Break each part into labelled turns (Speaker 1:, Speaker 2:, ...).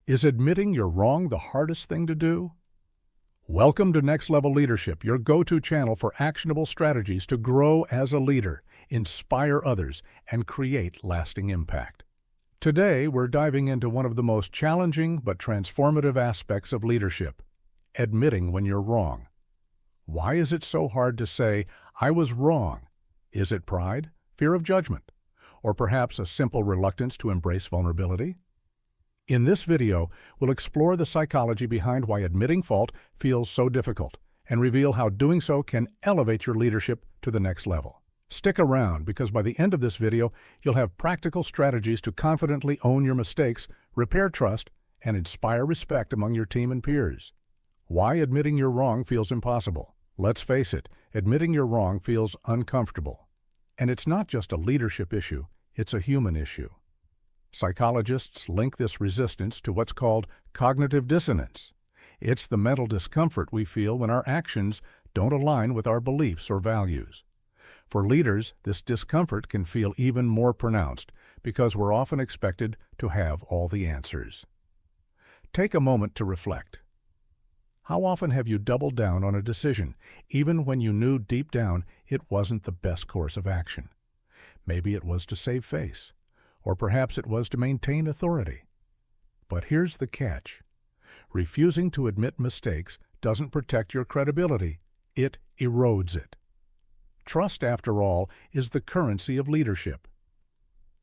Speaker 1: Is admitting you're wrong the hardest thing to do? Welcome to Next Level Leadership, your go-to channel for actionable strategies to grow as a leader, inspire others, and create lasting impact. Today, we're diving into one of the most challenging but transformative aspects of leadership: admitting when you're wrong. Why is it so hard to say, "I was wrong"? Is it pride, fear of judgment, or perhaps a simple reluctance to embrace vulnerability? In this video, we'll explore the psychology behind why admitting fault feels so difficult and reveal how doing so can elevate your leadership to the next level. Stick around, because by the end of this video, you'll have practical strategies to confidently own your mistakes, repair trust, and inspire respect among your team and peers. Why admitting you're wrong feels impossible? Let's face it, admitting you're wrong feels uncomfortable. And it's not just a leadership issue, it's a human issue. Psychologists link this resistance to what's called cognitive dissonance. It's the mental discomfort we feel when our actions don't align with our beliefs or values. For leaders, this discomfort can feel even more pronounced because we're often expected to have all the answers. Take a moment to reflect. How often have you doubled down on a decision, even when you knew deep down it wasn't the best course of action? Maybe it was to save face, or perhaps it was to maintain authority. But here's the catch. Refusing to admit mistakes doesn't protect your credibility, it erodes it. Trust, after all, is the currency of leadership.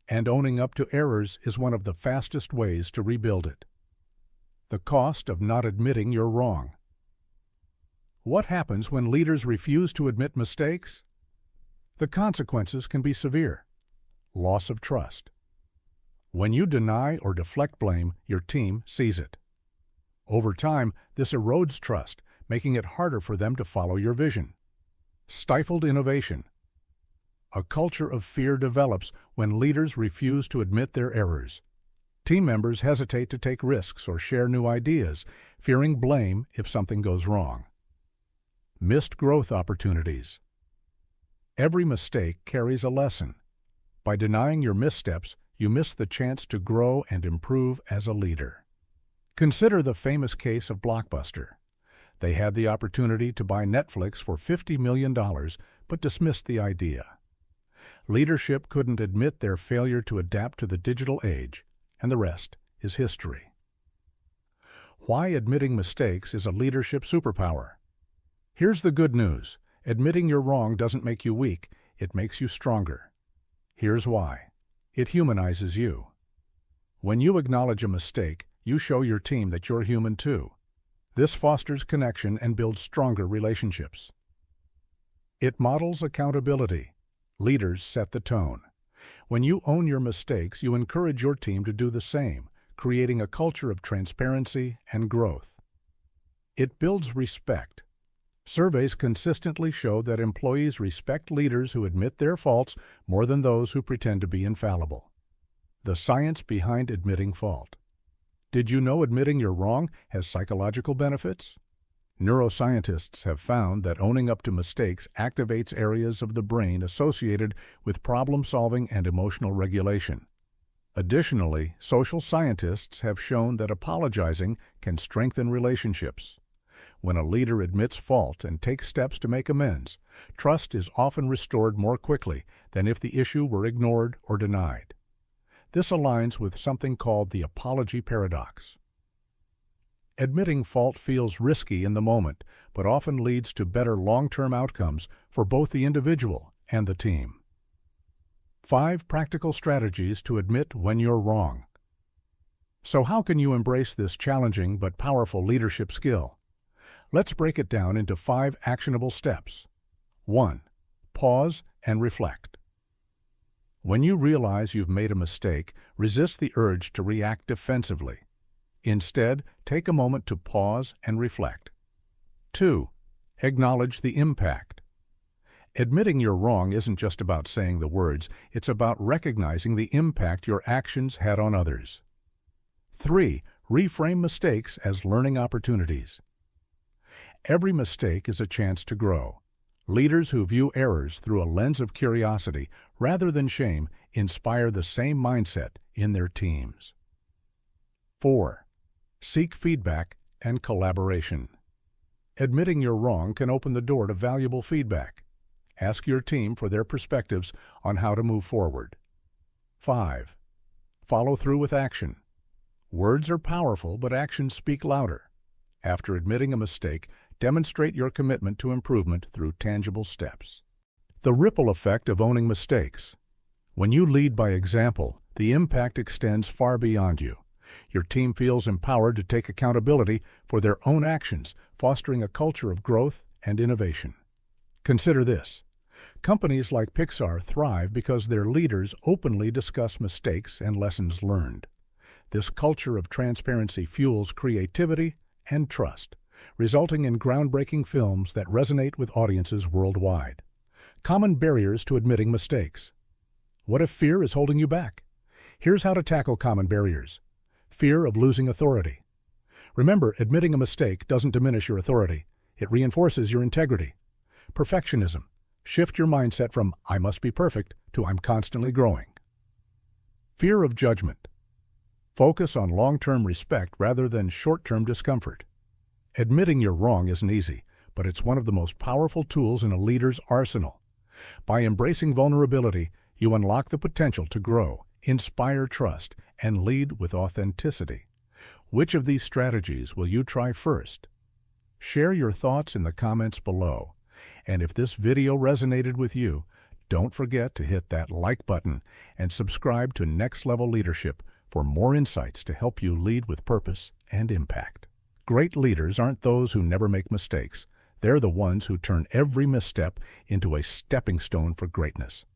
Speaker 1: And owning up to errors is one of the fastest ways to rebuild it. The cost of not admitting you're wrong. What happens when leaders refuse to admit mistakes? The consequences can be severe. Loss of trust. When you deny or deflect blame, your team sees it. Over time, this erodes trust, making it harder for them to follow your vision. Stifled innovation. A culture of fear develops when leaders refuse to admit their errors. Team members hesitate to take risks or share new ideas, fearing blame if something goes wrong. Missed growth opportunities. Every mistake carries a lesson. By denying your missteps, you miss the chance to grow and improve as a leader. Consider the famous case of Blockbuster. They had the opportunity to buy Netflix for $50 million, but dismissed the idea. Leadership couldn't admit their failure to adapt to the digital age, and the rest is history. Why admitting mistakes is a leadership superpower. Here's the good news. Admitting you're wrong doesn't make you weak, it makes you stronger. Here's why. It humanizes you. When you acknowledge a mistake, you show your team that you're human too. This fosters connection and builds stronger relationships. It models accountability. Leaders set the tone. When you own your mistakes, you encourage your team to do the same, creating a culture of transparency and growth. It builds respect. Surveys consistently show that employees respect leaders who admit their faults more than those who pretend to be infallible. The science behind admitting fault. Did you know admitting you're wrong has psychological benefits? Neuroscientists have found that owning up to mistakes activates areas of the brain associated with problem-solving and emotional regulation. Additionally, social scientists have shown that apologizing can strengthen relationships. When a leader admits fault and takes steps to make amends, trust is often restored more quickly than if the issue were ignored or denied. This aligns with something called the apology paradox. Admitting fault feels risky in the moment, but often leads to better long-term outcomes for both the individual and the team. 5 practical strategies to admit when you're wrong. So how can you embrace this challenging but powerful leadership skill? Let's break it down into 5 actionable steps. 1. Pause and reflect. When you realize you've made a mistake, resist the urge to react defensively. Instead, take a moment to pause and reflect. 2. Acknowledge the impact. Admitting you're wrong isn't just about saying the words, it's about recognizing the impact your actions had on others. 3. Reframe mistakes as learning opportunities. Every mistake is a chance to grow. Leaders who view errors through a lens of curiosity rather than shame inspire the same mindset in their teams. 4. Seek feedback and collaboration. Admitting you're wrong can open the door to valuable feedback. Ask your team for their perspectives on how to move forward. 5. Follow through with action. Words are powerful, but actions speak louder. After admitting a mistake, demonstrate your commitment to improvement through tangible steps. The ripple effect of owning mistakes. When you lead by example, the impact extends far beyond you. Your team feels empowered to take accountability for their own actions, fostering a culture of growth and innovation. Consider this. Companies like Pixar thrive because their leaders openly discuss mistakes and lessons learned. This culture of transparency fuels creativity and trust, resulting in groundbreaking films that resonate with audiences worldwide. Common barriers to admitting mistakes. What if fear is holding you back? Here's how to tackle common barriers. Fear of losing authority. Remember, admitting a mistake doesn't diminish your authority. It reinforces your integrity. Perfectionism. Shift your mindset from "I must be perfect" to "I'm constantly growing." Fear of judgment. Focus on long-term respect rather than short-term discomfort. Admitting you're wrong isn't easy, but it's one of the most powerful tools in a leader's arsenal. By embracing vulnerability, you unlock the potential to grow, inspire trust, and lead with authenticity. Which of these strategies will you try first? Share your thoughts in the comments below. And if this video resonated with you, don't forget to hit that like button and subscribe to Next Level Leadership for more insights to help you lead with purpose and impact. Great leaders aren't those who never make mistakes. They're the ones who turn every misstep into a stepping stone for greatness.